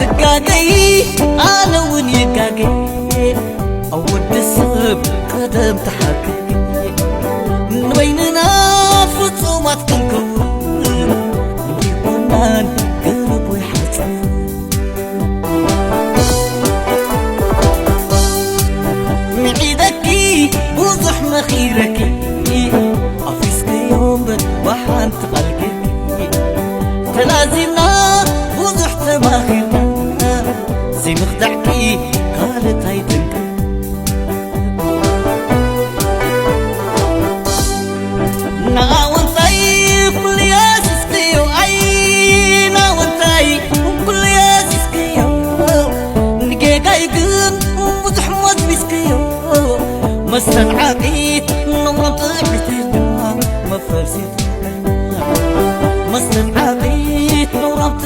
تقاقي أنا وني قاقي أود السب قدم تحقي من بيننا فصومات كنكون يقولان قلب ويحسن معيدكي وضح مخيركي أفيسك يوم وحان تقلقي تلازمنا وضح تماخرنا زي مخدعكي قالت هيدنك ناونتاي كل ياسسكيو أي ناونتاي كل ياسسكيو نجيكاي كن وضح مزبسكيو مستنعاقيت نمطع بترجع مفرسيت مستنعاقيت نوربت